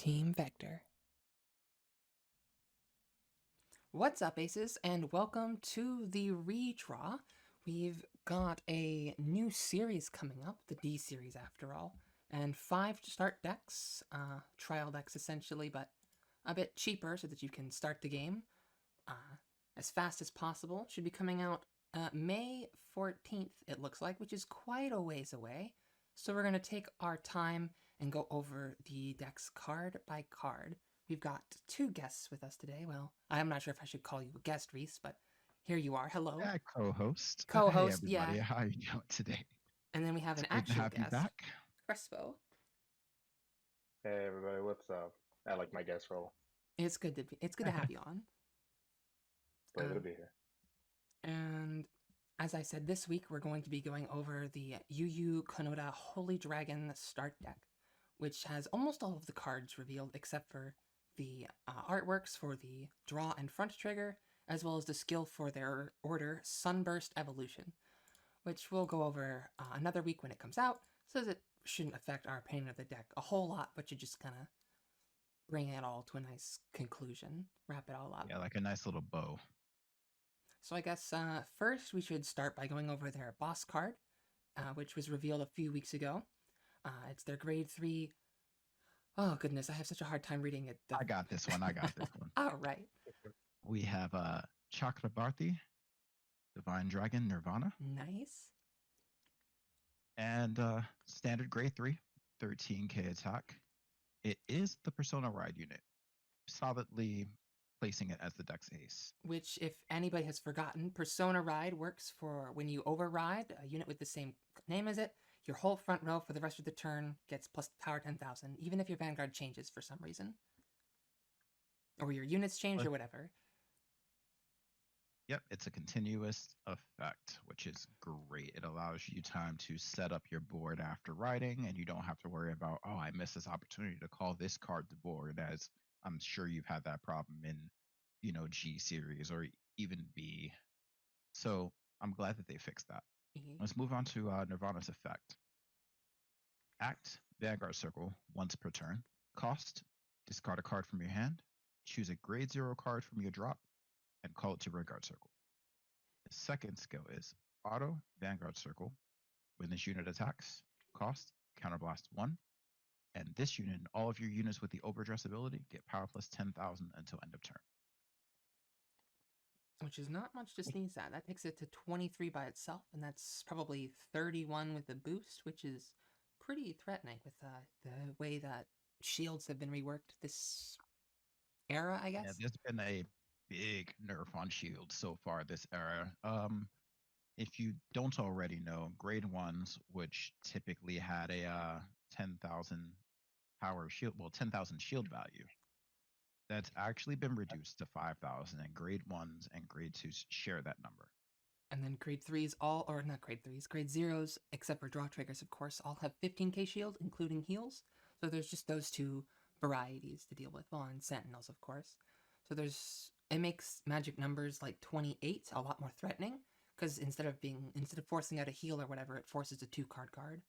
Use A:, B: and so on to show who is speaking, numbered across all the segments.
A: Team Vector. What's up, Aces, and welcome to the redraw. We've got a new series coming up, the D series after all, and 5 to start decks, trial decks essentially, but a bit cheaper so that you can start the game as fast as possible. Should be coming out May 14th, it looks like, which is quite a ways away. So we're going to take our time and go over the decks card by card. We've got 2 guests with us today. Well, I'm not sure if I should call you a guest, Reese, but here you are. Hello.
B: Yeah, co-host. Hey,
A: Co-host,
B: everybody.
A: yeah.
B: How are you doing today?
A: And then we have
B: It's
A: an
B: great to
A: actual
B: have you
A: guest,
B: back.
A: Crespo.
C: Hey everybody, what's up? I like my guest role.
A: It's good to have you on.
C: Pleasure to be here.
A: And as I said, this week we're going to be going over the Yu Konoda Holy Dragon start deck, which has almost all of the cards revealed except for the artworks for the draw and front trigger, as well as the skill for their order Sunburst Evolution, which we'll go over another week when it comes out, so that it shouldn't affect our opinion of the deck a whole lot, but should just kind of bring it all to a nice conclusion, wrap it all up.
B: Yeah, like a nice little bow.
A: So I guess first we should start by going over their boss card, which was revealed a few weeks ago. It's their grade 3. Oh goodness, I have such a hard time reading it.
B: I got this one.
A: All right.
B: We have Chakrabarti, Divine Dragon, Nirvana,
A: Nice.
B: and standard grade 3, 13k attack. It is the Persona Ride unit, solidly placing it as the deck's ace.
A: Which, if anybody has forgotten, Persona Ride works for when you override a unit with the same name as it. Your whole front row for the rest of the turn gets plus power 10,000, even if your Vanguard changes for some reason. Or your units change or whatever.
B: Yep, it's a continuous effect, which is great. It allows you time to set up your board after riding, and you don't have to worry about, oh, I missed this opportunity to call this card to board, as I'm sure you've had that problem in, G series or even B. So I'm glad that they fixed that. Let's move on to Nirvana's effect. Act Vanguard Circle once per turn. Cost, discard a card from your hand, choose a grade 0 card from your drop, and call it to Vanguard Circle. The second skill is Auto Vanguard Circle. When this unit attacks, cost, counterblast 1, and this unit and all of your units with the overdress ability get power plus 10,000 until end of turn.
A: Which is not much to sneeze at. That takes it to 23 by itself, and that's probably 31 with the boost, which is pretty threatening with the way that shields have been reworked this era, I guess.
B: Yeah, there's been a big nerf on shields so far this era. If you don't already know, grade 1s, which typically had a 10,000 power shield, 10,000 shield value, that's actually been reduced to 5,000, and grade 1s and grade 2s share that number.
A: And then grade 3s not grade 3s, grade 0s, except for draw triggers, of course, all have 15k shield, including heals. So there's just those 2 varieties to deal with. Well, and sentinels, of course. So it makes magic numbers like 28 a lot more threatening, because instead of forcing out a heal or whatever, it forces a 2-card guard.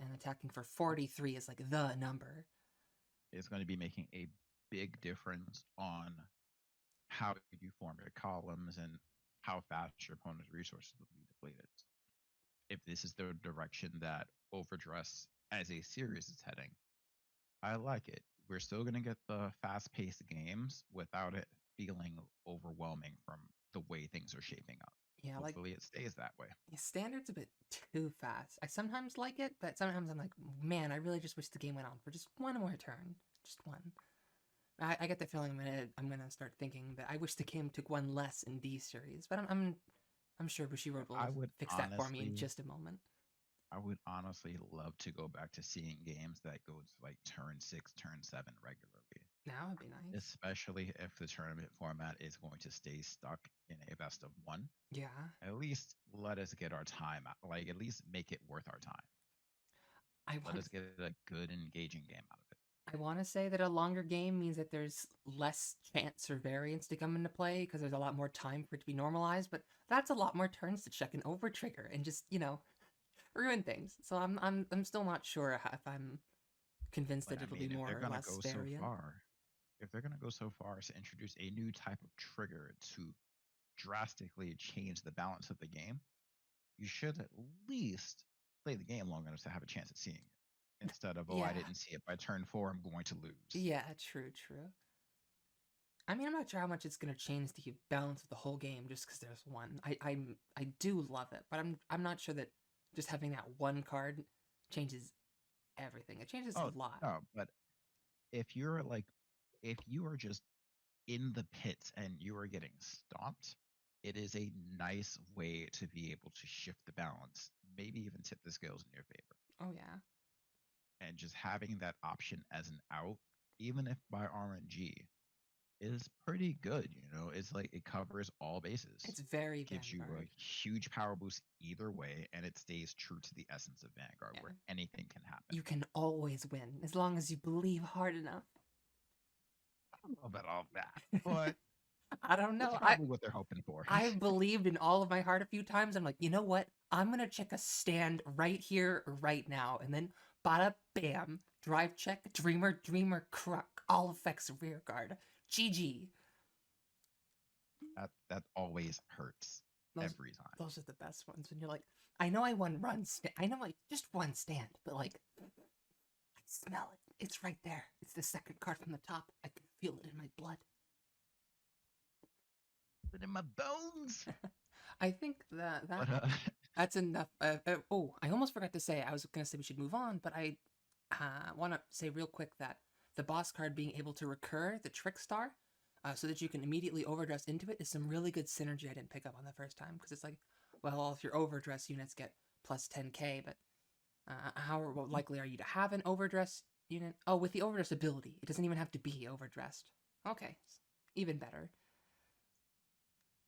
A: And attacking for 43 is like the number.
B: It's going to be making a big difference on how you form your columns and how fast your opponent's resources will be depleted. If this is the direction that Overdress as a series is heading, I like it. We're still going to get the fast-paced games without it feeling overwhelming from the way things are shaping up.
A: Yeah,
B: hopefully it stays that way.
A: Standard's a bit too fast. I sometimes like it, but sometimes I'm like, man, I really just wish the game went on for just one more turn. Just one. I get the feeling I'm gonna start thinking that I wish the game took one less in D series, but I'm sure Bushiroad will fix that for me in just a moment.
B: I would honestly love to go back to seeing games that go to like turn 6, turn 7 regularly.
A: That would be nice.
B: Especially if the tournament format is going to stay stuck in a best of 1.
A: Yeah.
B: At least let us get our time out. Like, at least make it worth our time. Let us get a good, engaging game out of it.
A: I want to say that a longer game means that there's less chance or variance to come into play because there's a lot more time for it to be normalized, but that's a lot more turns to check an over trigger and just, ruin things. So I'm still not sure if I'm convinced
B: But
A: that
B: I
A: it'll be
B: mean, if
A: more
B: they're
A: or
B: gonna
A: less
B: go so
A: variant.
B: far, if they're gonna go so far as to introduce a new type of trigger to drastically change the balance of the game, you should at least play the game long enough to have a chance at seeing it. Instead of, oh, I
A: Yeah,
B: didn't see it by turn 4, I'm going to lose.
A: yeah, true, true. I mean, I'm not sure how much it's gonna change the balance of the whole game just because there's one. I do love it, but I'm not sure that just having that one card changes everything. It changes
B: Oh
A: a lot.
B: no, but if you're like, if you are just in the pits and you are getting stomped, it is a nice way to be able to shift the balance, maybe even tip the scales in your favor.
A: Oh yeah,
B: And just having that option as an out, even if by RNG, is pretty good. It's like it covers all bases.
A: it's very
B: Gives you a
A: Vanguard.
B: huge power boost either way, and it stays true to the essence of Vanguard,
A: Yeah,
B: where anything can happen.
A: you can always win as long as you believe hard enough.
B: I don't know about all that, but
A: I don't
B: that's
A: know.
B: probably what they're hoping for.
A: I've believed in all of my heart a few times. I'm like, you know what? I'm gonna check a stand right here, right now, and then bada bam, drive check, dreamer, dreamer, cruck, all effects rear guard. GG.
B: That always hurts
A: Those
B: every time.
A: those are the best ones when you're like, I know I won I know I just one stand, but like I smell it. It's right there. It's the second card from the top. I can feel it in my blood.
B: But in my bones.
A: I think that
B: But
A: that's enough. Oh, I almost forgot to say, I was going to say we should move on, but I want to say real quick that the boss card being able to recur the Trick Star so that you can immediately overdress into it is some really good synergy I didn't pick up on the first time. Because it's like, well, all of your overdress units get plus 10k, but how likely are you to have an overdress unit? Oh, with the overdress ability. It doesn't even have to be overdressed. Okay, even better.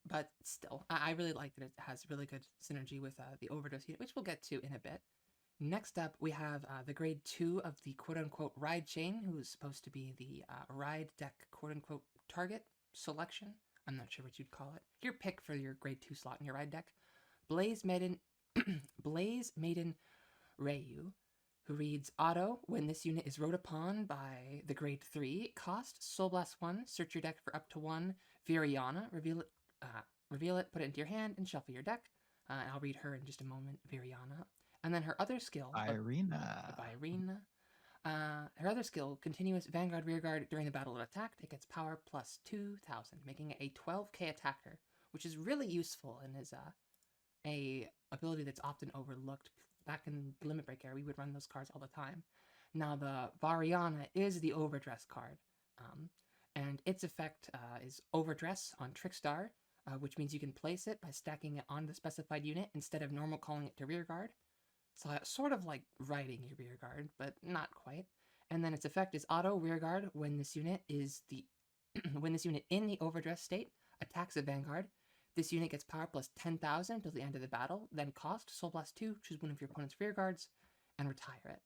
A: But still, I really like that it has really good synergy with the overdose unit, which we'll get to in a bit. Next up, we have the grade 2 of the quote-unquote ride chain, who is supposed to be the ride deck quote-unquote target selection. I'm not sure what you'd call it. Your pick for your grade 2 slot in your ride deck. Blaze Maiden, Blaze Maiden Rayu, who reads auto when this unit is rode upon by the grade 3 cost Soul Blast 1, search your deck for up to 1 Viriana, reveal it, put it into your hand, and shuffle your deck. And I'll read her in just a moment, Viriana. And then her other skill,
B: Irina.
A: Irina. Her other skill, continuous Vanguard Rearguard during the battle of attack. It gets power plus 2,000, making it a 12k attacker, which is really useful and is a ability that's often overlooked. Back in the Limit Break era, we would run those cards all the time. Now, the Variana is the Overdress card, and its effect is Overdress on Trickstar, which means you can place it by stacking it on the specified unit instead of normal calling it to rearguard. So sort of like riding your rearguard, but not quite. And then its effect is auto rearguard when this unit is the when this unit in the overdress state attacks a Vanguard. This unit gets power plus 10,000 until the end of the battle, then cost Soul Blast 2, choose one of your opponent's rearguards, and retire it.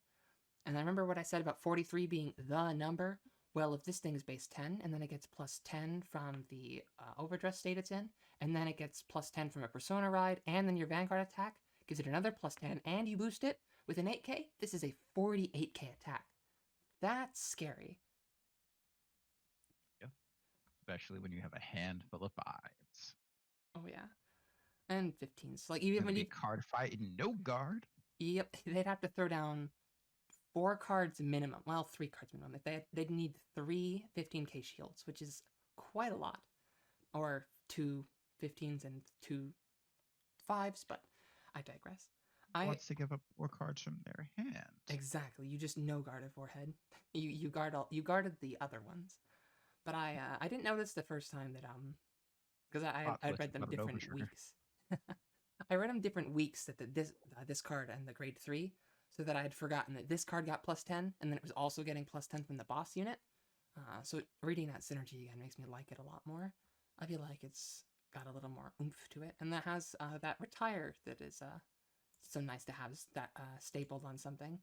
A: And I remember what I said about 43 being the number. Well, if this thing is base 10, and then it gets plus 10 from the overdress state it's in, and then it gets plus 10 from a Persona ride, and then your Vanguard attack gives it another plus 10, and you boost it with an 8k, this is a 48k attack. That's scary.
B: Yeah. Especially when you have a handful of 5s.
A: Oh, yeah. And 15s. Like, even
B: Gonna
A: when
B: be
A: you...
B: Cardfight and no guard.
A: Yep, they'd have to throw down 4 cards minimum. Well, 3 cards minimum. They'd need 3 15k shields, which is quite a lot. Or 2 15s and 2 5s, but I digress.
B: Wants to give up 4 cards from their hand.
A: Exactly. You just no guarded forehead. You guarded the other ones. But I didn't notice the first time that because I read them different weeks. I read them different weeks that this card and the grade 3, so that I had forgotten that this card got plus 10, and then it was also getting plus 10 from the boss unit. So reading that synergy again makes me like it a lot more. I feel like it's got a little more oomph to it, and that has that retire that is so nice to have that stapled on something.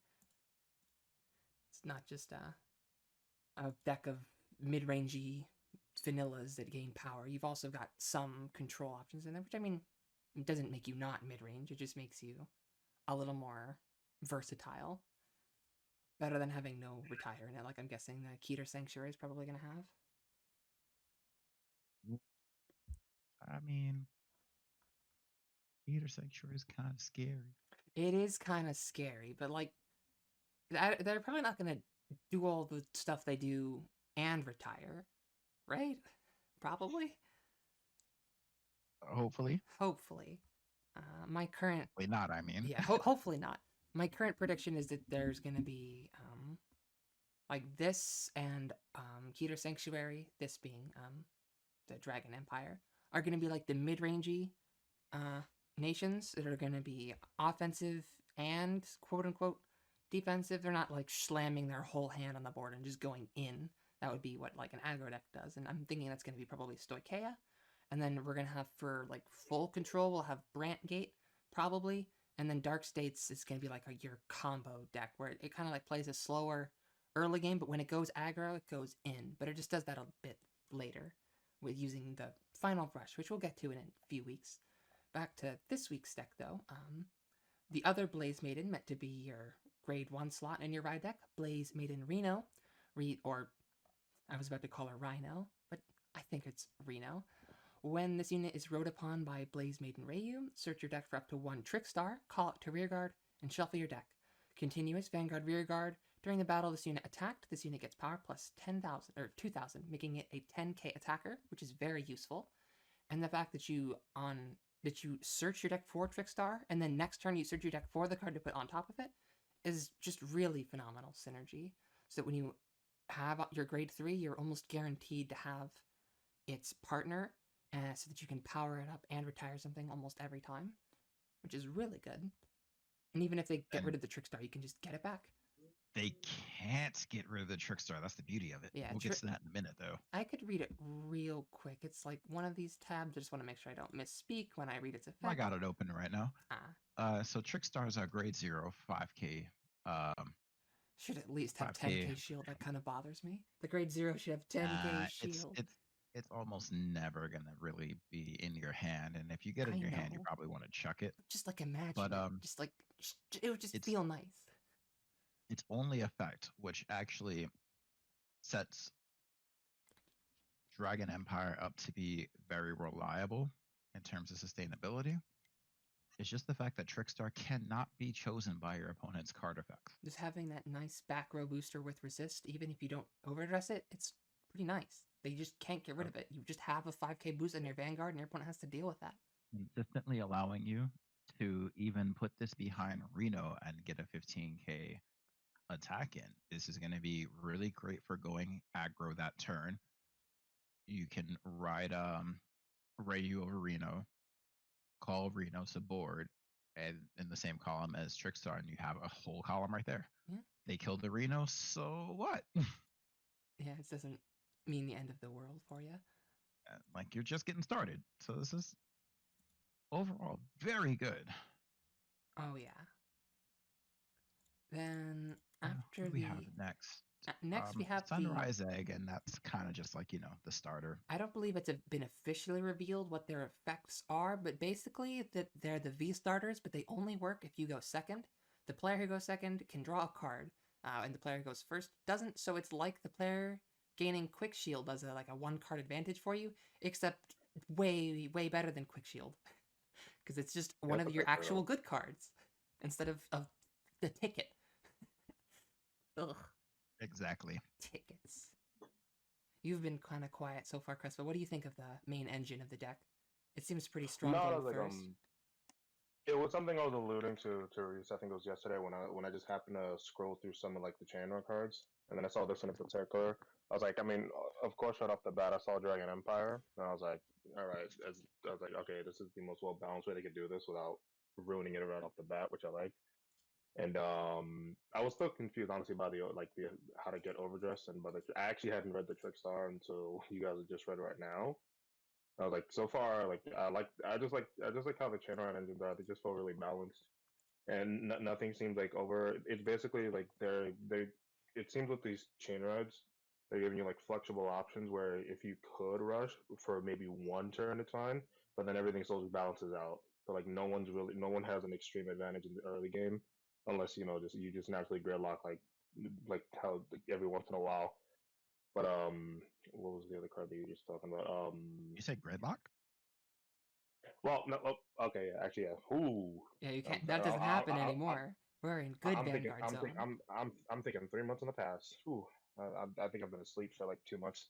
A: It's not just a deck of mid-rangey vanillas that gain power. You've also got some control options in there, which, I mean, it doesn't make you not mid-range. It just makes you a little more versatile. Better than having no retire in it, like I'm guessing the Keter Sanctuary is probably going to have.
B: I mean, Theater Sanctuary is kind of scary.
A: It is kind of scary, but like they're probably not going to do all the stuff they do and retire, right? Probably.
B: Hopefully.
A: Hopefully. My current
B: Hopefully not, I mean.
A: yeah, hopefully not. My current prediction is that there's going to be like this and Keter Sanctuary, this being the Dragon Empire, are going to be like the mid-rangey nations that are going to be offensive and quote unquote defensive. They're not like slamming their whole hand on the board and just going in. That would be what like an aggro deck does, and I'm thinking that's going to be probably Stoicheia. And then we're going to have for like full control, we'll have Brant Gate probably, and then Dark States is going to be like your combo deck where it kind of like plays a slower early game, but when it goes aggro, it goes in. But it just does that a bit later with using the final brush, which we'll get to in a few weeks. Back to this week's deck, though. The other Blaze Maiden meant to be your grade 1 slot in your ride deck, Blaze Maiden Reno, or I was about to call her Rhino, but I think it's Reno. When this unit is rode upon by Blaze Maiden Rayu, search your deck for up to 1 Trickstar, call it to rearguard, and shuffle your deck. Continuous Vanguard Rearguard. During the battle this unit attacked, this unit gets power plus 10,000 or 2,000, making it a 10k attacker, which is very useful. And the fact that you search your deck for Trickstar, and then next turn you search your deck for the card to put on top of it, is just really phenomenal synergy. So that when you have your grade 3, you're almost guaranteed to have its partner, so that you can power it up and retire something almost every time, which is really good. And even if they get rid of the Trickstar, you can just get it back.
B: They can't get rid of the Trickstar. That's the beauty of it.
A: Yeah,
B: we'll get to that in a minute, though.
A: I could read it real quick. It's like one of these tabs. I just want to make sure I don't misspeak when I read its effect.
B: I got it open right now. So Trickstars are grade 0, 5k.
A: Should at least have 10k shield. That kind of bothers me. The grade 0 should have 10k shield.
B: It's almost never gonna really be in your hand, and if you get it in your hand, you probably want to chuck it.
A: Just like imagine, but just like it would just feel nice.
B: Its only effect, which actually sets Dragon Empire up to be very reliable in terms of sustainability, is just the fact that Trickstar cannot be chosen by your opponent's card effect.
A: Just having that nice back row booster with resist, even if you don't overdress it, it's pretty nice. They just can't get rid of it. You just have a 5k boost in your Vanguard, and your opponent has to deal with that.
B: Consistently allowing you to even put this behind Reno and get a 15k attack in. This is going to be really great for going aggro that turn. You can ride Rayu over Reno, call Reno to board, and in the same column as Trickstar, and you have a whole column right there.
A: Yeah.
B: They killed the Reno, so what?
A: Yeah, it doesn't mean the end of the world for you.
B: Like, you're just getting started. So this is overall very good.
A: Oh yeah. Then after
B: we have next.
A: Next we have
B: Sunrise Egg, and that's kind of just like, the starter.
A: I don't believe it's been officially revealed what their effects are, but basically that they're the V starters, but they only work if you go second. The player who goes second can draw a card, and the player who goes first doesn't. So it's like the player gaining Quick Shield as a 1-card advantage for you, except way better than Quick Shield, because it's just one of your actual good cards instead of the ticket. Ugh.
B: Exactly.
A: Tickets. You've been kind of quiet so far, Chris, but what do you think of the main engine of the deck? It seems pretty strong.
C: It was something I was alluding to Reese. I think it was yesterday when I just happened to scroll through some of the Chandra cards, and then I saw this one in particular. I was like, of course, right off the bat, I saw Dragon Empire, and I was like, all right. I was like, okay, this is the most well balanced way they could do this without ruining it right off the bat, which I like. And I was still confused, honestly, by the how to get overdressed, but I actually hadn't read the Trickstar until you guys have just read right now. I was like, so far, I just like how the Chandra engines are. They just feel really balanced, and nothing seems over. It's basically it seems with these chain rides, they're giving you flexible options where if you could rush for maybe 1 turn, it's fine, but then everything slowly balances out. So no one has an extreme advantage in the early game, unless you just naturally gridlock like how like, every once in a while. But what was the other card that you were just talking about?
B: You say Gridlock?
C: Well, no, oh, okay, yeah, actually, yeah. Ooh,
A: Yeah, you
C: I'm,
A: can't. That doesn't happen
C: I,
A: anymore. We're in good
C: I'm thinking,
A: Vanguard zone.
C: I'm thinking 3 months in the past. Ooh, I think I've been asleep for like 2 months.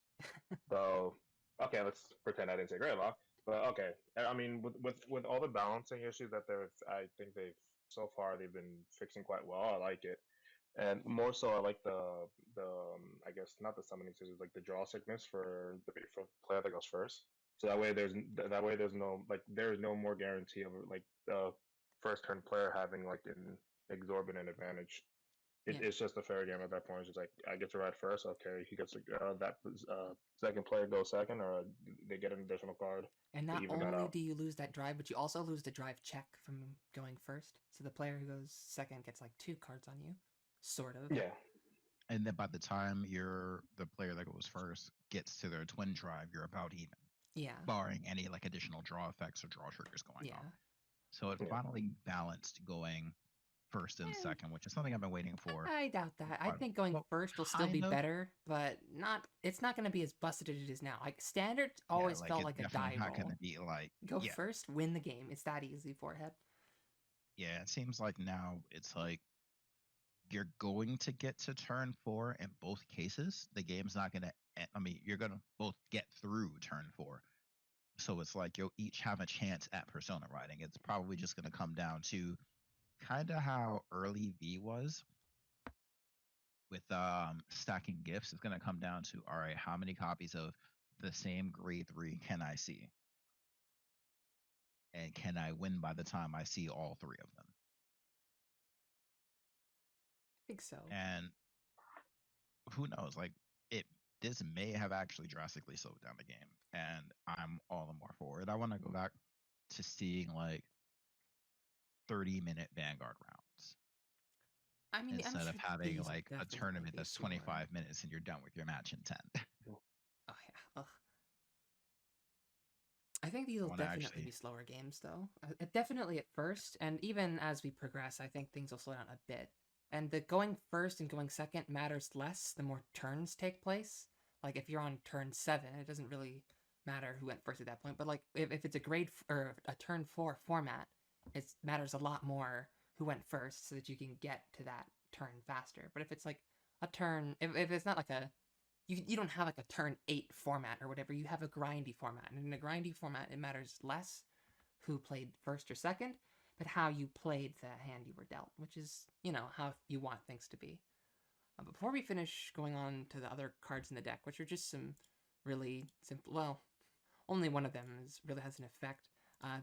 C: So, okay, let's pretend I didn't say Greylock. But okay, I mean, with all the balancing issues that I think they've been fixing quite well. I like it, and more so, I like the I guess not the summoning scissors, like the draw sickness for player that goes first. So that way there's no like there is no more guarantee of like the first turn player having like an exorbitant advantage.
A: Yeah,
C: It's just a fair game at that point. It's just like I get to ride first. Okay, he gets that second player goes second, or they get an additional card
A: and
C: to
A: not
C: even that
A: only
C: out.
A: do you lose that drive, but you also lose the drive check from going first. So the player who goes second gets like 2 cards on you, sort of.
C: Yeah,
B: And then by the time the player that goes first gets to their twin drive, you're about even,
A: Yeah,
B: barring any like additional draw effects or draw triggers going on.
A: yeah.
B: So it
C: yeah.
B: finally balanced going first and
A: Eh,
B: second, which is something I've been waiting for.
A: I doubt that. I
B: Quite
A: think going
B: well,
A: first will still be
B: kind of.
A: better, but not. It's not going to be as busted as it is now. Like standard
B: Yeah,
A: always
B: like
A: felt
B: it's
A: like a
B: definitely
A: die
B: not
A: roll.
B: gonna be like
A: Go
B: yeah,
A: first, win the game. It's that easy, forehead.
B: yeah. It seems like now it's like you're going to get to turn 4 in both cases. The game's not gonna. I mean, you're gonna both get through turn 4. So it's like you'll each have a chance at persona writing. It's probably just gonna come down to kind of how early V was with stacking gifts. It's gonna come down to all right, how many copies of the same grade 3 can I see? And can I win by the time I see all 3 of them?
A: I think so.
B: And who knows? Like it, this may have actually drastically slowed down the game, and I'm all the more for it. I want to go back to seeing like 30-minute Vanguard rounds
A: I mean, I'm
B: instead of
A: sure
B: having
A: these will
B: like a
A: definitely
B: tournament
A: be
B: that's
A: slower.
B: 25 minutes and you're done with your match in 10.
A: Oh yeah. Ugh. I think these
B: I
A: will
B: want to
A: definitely
B: actually,
A: be slower games, though. Definitely at first, and even as we progress, I think things will slow down a bit. And the going first and going second matters less the more turns take place. Like if you're on turn 7, it doesn't really matter who went first at that point. But like if it's a or a turn 4 format, it matters a lot more who went first so that you can get to that turn faster. But if it's like a turn, if it's not like you don't have like a turn 8 format or whatever. You have a grindy format. And in a grindy format, it matters less who played first or second, but how you played the hand you were dealt, which is, how you want things to be. Before we finish going on to the other cards in the deck, which are just some really simple, well, only one of them really has an effect.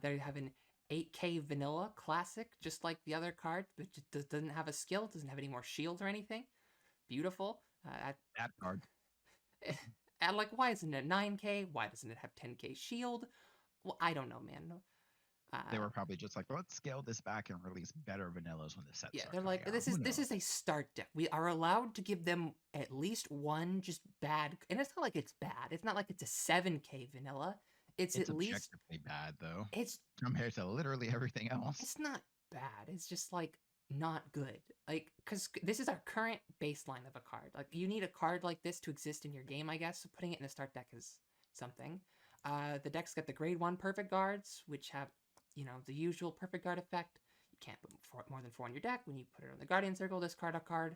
A: They have an 8K vanilla classic, just like the other card, but just doesn't have a skill, doesn't have any more shield or anything. Beautiful.
B: that card.
A: And like, why isn't it 9K? Why doesn't it have 10K shield? Well, I don't know, man.
B: They
A: Uh,
B: were probably just like, let's scale this back and release better vanillas when the sets
A: yeah,
B: start
A: they're
B: coming
A: like,
B: out.
A: this
B: Who
A: is
B: knows?
A: a start deck. We are allowed to give them at least one just bad, and it's not like it's bad. It's not like it's a 7K vanilla. It's
B: It's
A: at least
B: objectively bad though,
A: it's
B: compared to literally everything else.
A: it's not bad. It's just like not good. Like, because this is our current baseline of a card. Like, you need a card like this to exist in your game, I guess. So putting it in a start deck is something. The deck's got the grade 1 perfect guards, which have, the usual perfect guard effect. You can't put more than 4 on your deck. When you put it on the Guardian Circle, discard a card,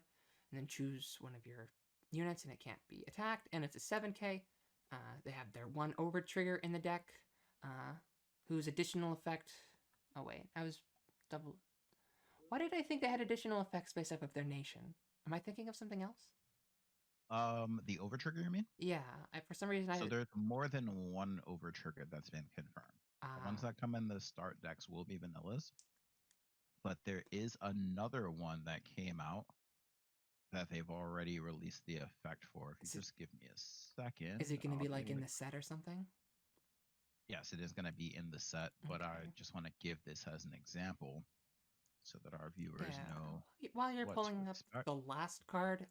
A: and then choose one of your units, and it can't be attacked. And it's a 7K. They have their 1 over trigger in the deck, whose additional effect. Oh, wait. I was double. Why did I think they had additional effects based off of their nation? Am I thinking of something else?
B: The over trigger, you mean?
A: Yeah, for some reason
B: So there's more than one over trigger that's been confirmed. The ones
A: uh,
B: that come in the start decks will be vanillas, but there is another one that came out that they've already released the effect for. If you just give me a second,
A: is it going to
B: I'll
A: be
B: be
A: like
B: able
A: in
B: to.
A: the set or something?
B: Yes, it is going to be in the set, but I
A: Okay.
B: just want to give this as an example so that our viewers know
A: Yeah. While you're
B: what to
A: pulling up
B: expect.
A: the last card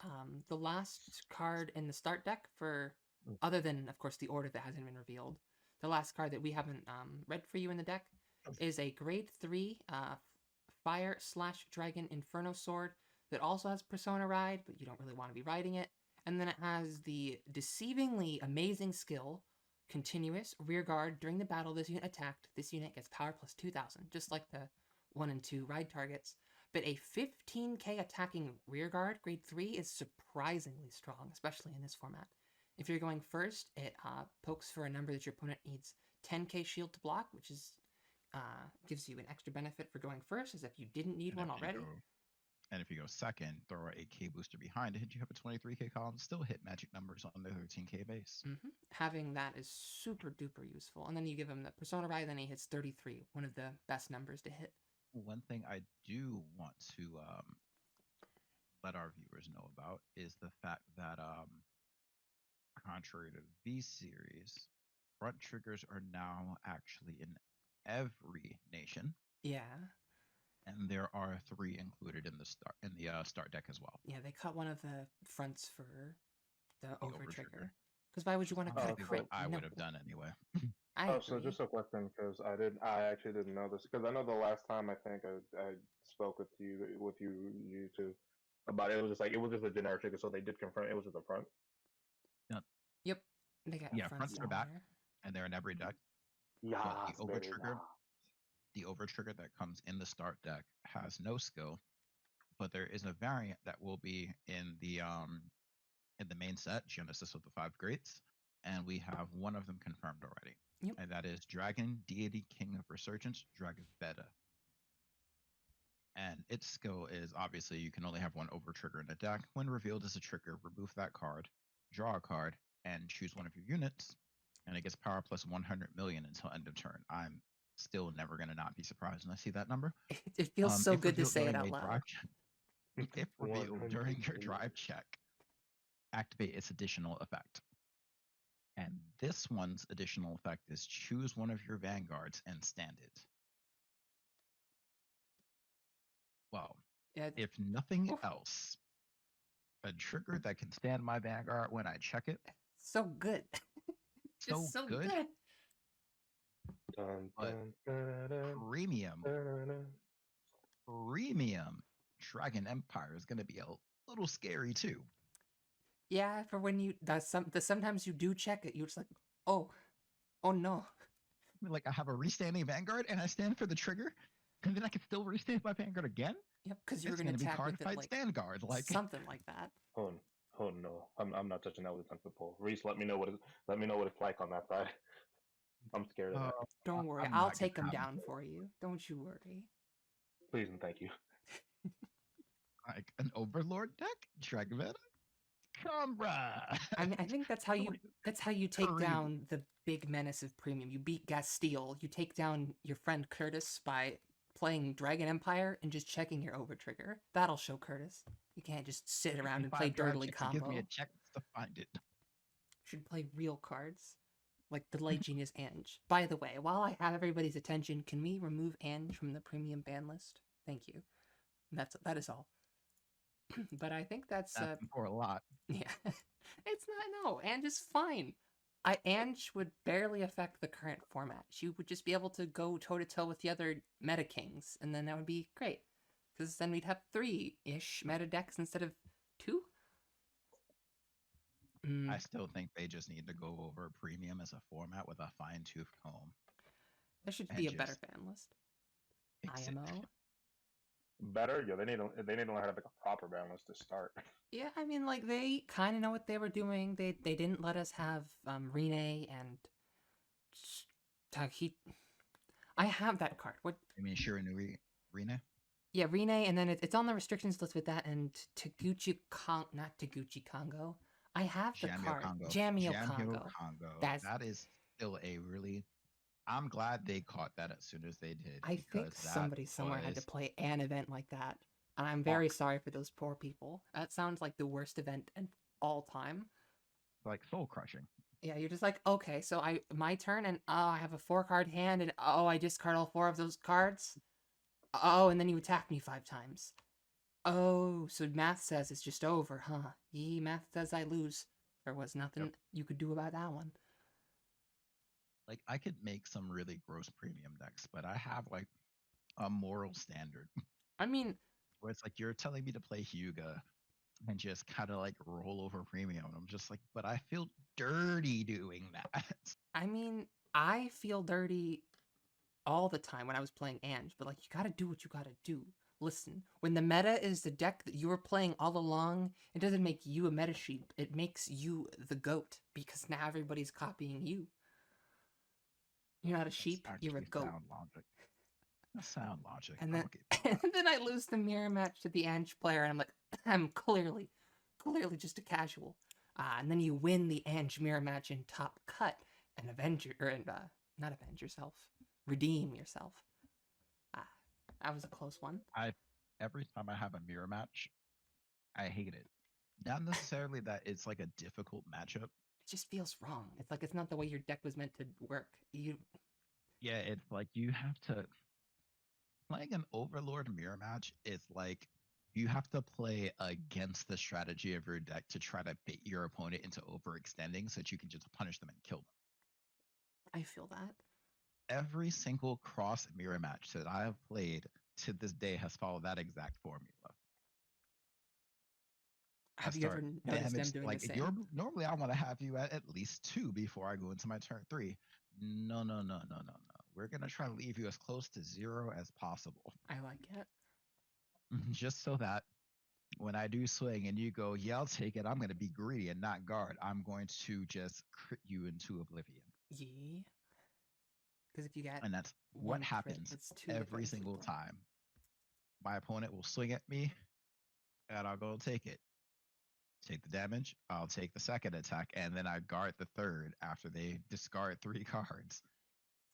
A: in the start deck for, other than of course the order that hasn't been revealed, the last card that we haven't read for you in the deck is a grade 3 fire/dragon inferno sword that also has Persona Ride, but you don't really want to be riding it. And then it has the deceivingly amazing skill, Continuous Rearguard. During the battle this unit attacked, this unit gets power plus 2000, just like the 1 and 2 ride targets. But a 15k attacking Rearguard, grade 3, is surprisingly strong, especially in this format. If you're going first, it pokes for a number that your opponent needs 10k shield to block, which is gives you an extra benefit for going first, as if you didn't need one already.
B: And if you go second, throw a K booster behind it, you have a 23k column, still hit magic numbers on the 13k base.
A: Having that is super duper useful. And then you give him the Persona Ride, then he hits 33, one of the best numbers to hit.
B: One thing I do want to let our viewers know about is the fact that, contrary to V Series, front triggers are now actually in every nation.
A: Yeah.
B: And there are 3 included in the start deck as well.
A: Yeah, they cut one of the fronts for the over trigger. Because why would you want to cut
B: what I would have done anyway.
C: So just a question, because I actually didn't know this, because I know the last time I think I spoke with you two about it, it was just like, it was just a generic trigger, so they did confirm it was at the front.
A: Yep. They got
B: front to back, and they're in every deck.
C: Yeah.
B: The over trigger that comes in the start deck has no skill, but there is a variant that will be in the main set, Genesis of the 5 Greats, and we have one of them confirmed already.
A: Yep.
B: And that is Dragon, Deity, King of Resurgence, Dragon Beta. And its skill is, obviously, you can only have one over trigger in the deck. When revealed as a trigger, remove that card, draw a card, and choose one of your units, and it gets power plus 100 million until end of turn. I'm still never going to not be surprised when I see that number.
A: It feels so good to say it out loud.
B: If revealed during your drive check, activate its additional effect. And this one's additional effect is choose one of your vanguards and stand it. Well, if nothing else, a trigger that can stand my vanguard when I check it.
A: So good. so good.
B: But premium Dragon Empire is going to be a little scary too.
A: Yeah, for when sometimes you do check it, you're just like, oh no.
B: Like, I have a restanding vanguard and I stand for the trigger, and then I can still restand my vanguard again.
A: Yep, because you're going to attack with
B: Cardfight stand guard, like
A: something like that.
C: Oh no, I'm not touching that with a 10-foot pole. Reese, let me know what it's like on that side. I'm scared of that.
A: Don't worry, I'll take them down for you. Don't you worry.
C: Please and thank you.
B: Like an Overlord deck, Dragon Beta. Combra.
A: I mean, I think that's how you take down the big menace of premium. You beat Gastille. You take down your friend Curtis by playing Dragon Empire and just checking your over trigger. That'll show Curtis. You can't just sit around and play dirtily combo.
B: Give me a check to find it.
A: Should play real cards, like the Light Genius Ange. By the way, while I have everybody's attention, can we remove Ange from the premium ban list? Thank you. That is all. But I think that's
B: for a lot.
A: Yeah, it's not. No, Ange is fine. Ange would barely affect the current format. She would just be able to go toe to toe with the other meta kings, and then that would be great. Because then we'd have 3-ish meta decks instead of 2.
B: I still think they just need to go over premium as a format with a fine-tooth comb.
A: There should be a better ban list. IMO.
C: Better? Yeah, they need to learn how to make a proper ban list to start.
A: Yeah, I mean, like, they kind of know what they were doing. They didn't let us have Rene and Taki. I have that card. What?
B: You mean Shiranui Rene?
A: Yeah, Rene, and then it's on the restrictions list with that, and not Taguchi Kongo. I have the card. Jamio Kongo.
B: That is still a really... I'm glad they caught that as soon as they did.
A: I think somebody somewhere had to play an event like that. And I'm very sorry for those poor people. That sounds like the worst event in all time.
B: Like soul crushing.
A: Yeah, you're just like, okay, so my turn, and I have a 4-card hand, and I discard all 4 of those cards. And then you attack me 5 times. Oh, so math says it's just over, huh? Math says I lose. There was nothing you could do about that one.
B: Like, I could make some really gross premium decks, but I have, like, a moral standard.
A: I mean,
B: where it's like you're telling me to play Hyuga and just kind of like roll over premium. And I'm just like, but I feel dirty doing that.
A: I mean, I feel dirty all the time when I was playing Ange, but like you gotta do what you gotta do. Listen, when the meta is the deck that you were playing all along, it doesn't make you a meta sheep. It makes you the goat because now everybody's copying you. You're not a
B: That's
A: sheep, you're a
B: actually
A: goat.
B: sound logic. That's sound logic.
A: And
B: I'll
A: then
B: give you
A: and
B: that.
A: then I lose the mirror match to the Ange player, and I'm like, I'm clearly just a casual. And then you win the Ange mirror match in top cut and not avenge yourself, redeem yourself. Ah, that was a close one.
B: I every time I have a mirror match, I hate it. Not necessarily that it's like a difficult matchup.
A: It just feels wrong. It's like it's not the way your deck was meant to work.
B: Yeah, it's like you have to playing an Overlord mirror match is like you have to play against the strategy of your deck to try to bait your opponent into overextending so that you can just punish them and kill them.
A: I feel that.
B: Every single cross mirror match that I have played to this day has followed that exact formula. I
A: Have you ever
B: start
A: noticed them
B: damage
A: doing the
B: like you're
A: same?
B: normally I want to have you at least 2 before I go into my turn 3. No, no, no, no, no, no. We're gonna try to leave you as close to 0 as possible,
A: I like it.
B: just so that when I do swing and you go, yeah, I'll take it. I'm gonna be greedy and not guard. I'm going to just crit you into oblivion,
A: Yeah. Because if you get
B: and that's what
A: one crit,
B: happens
A: it's 2 that go
B: every
A: to
B: single
A: sleep.
B: time. My opponent will swing at me, and I'll go take it. Take the damage. I'll take the second attack, and then I guard the third after they discard 3 cards.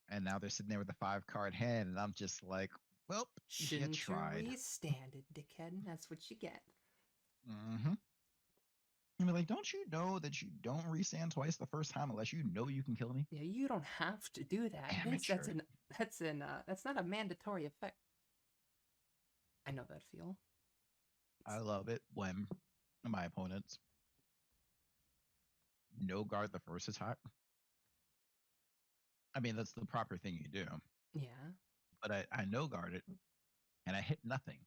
B: And now they're sitting there with a 5-card hand, and I'm just like, well, you
A: Shouldn't you
B: tried.
A: restand it, dickhead? That's what you get.
B: Mm-hmm. I mean, like, don't you know that you don't restand twice the first time unless you know you can kill me?
A: Yeah, you don't have to do that. Vince,
B: Amateur.
A: that's not a mandatory effect. I know that feel.
B: I love it when my opponents no guard the first attack. I mean, that's the proper thing you do.
A: Yeah.
B: But I no guard it and I hit nothing.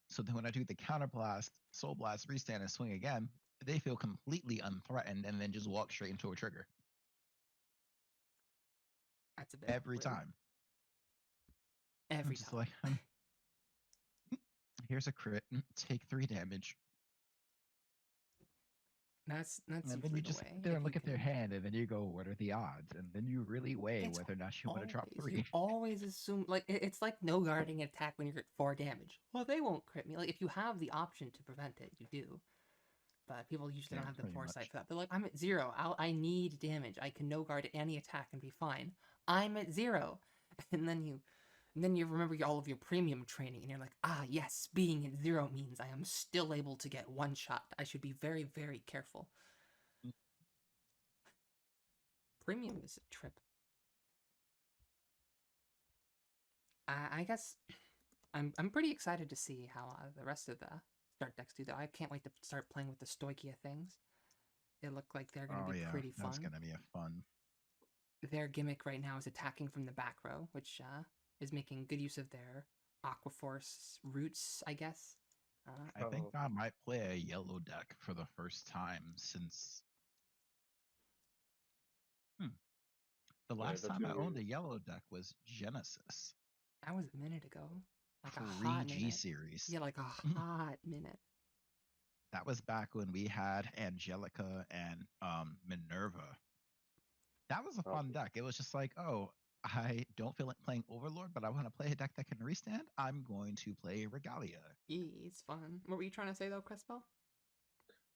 B: So then when I do the counterblast, soul blast, restand, and swing again, they feel completely unthreatened and then just walk straight into a trigger.
A: That's a bit
B: Every
A: rude.
B: time. I'm
A: Every
B: just
A: time.
B: like, here's a crit, take 3 damage.
A: That's
B: And then
A: usually
B: you
A: the
B: just
A: way.
B: sit there
A: If
B: and
A: you
B: look at their
A: can.
B: hand, and then you go, what are the odds? And then you really weigh
A: It's
B: whether or not you want to drop
A: you
B: 3.
A: always assume like it's like no guarding an attack when you're at 4 damage. Well, they won't crit me. Like if you have the option to prevent it, you do. But people usually
B: Yeah,
A: don't have the
B: pretty
A: foresight
B: much.
A: for that. They're like, I'm at 0. I need damage. I can no guard any attack and be fine. I'm at 0, and then you remember all of your premium training, and you're like, ah, yes, being at 0 means I am still able to get one shot. I should be very, very careful.
B: Mm.
A: Premium is a trip. I guess I'm pretty excited to see how the rest of the start decks do, though. I can't wait to start playing with the Stoichia things. They look like they're going to
B: Oh,
A: be
B: yeah,
A: pretty
B: that's
A: fun.
B: going to be a fun.
A: Their gimmick right now is attacking from the back row, which is making good use of their Aquaforce roots, I guess.
B: I think
C: Oh,
B: I might play a yellow deck for the first time since hmm, the
C: yeah,
B: last
C: that's
B: time I
C: gonna be.
B: owned a yellow deck was Genesis
A: That was a minute ago. Like a
B: pre
A: hot
B: G
A: minute.
B: series.
A: Yeah, like a hot minute.
B: That was back when we had Angelica and Minerva. That was a
C: Oh,
B: fun deck. It was just like, oh, I don't feel like playing Overlord, but I want to play a deck that can restand. I'm going to play Regalia.
A: It's fun. What were you trying to say though, Crespel?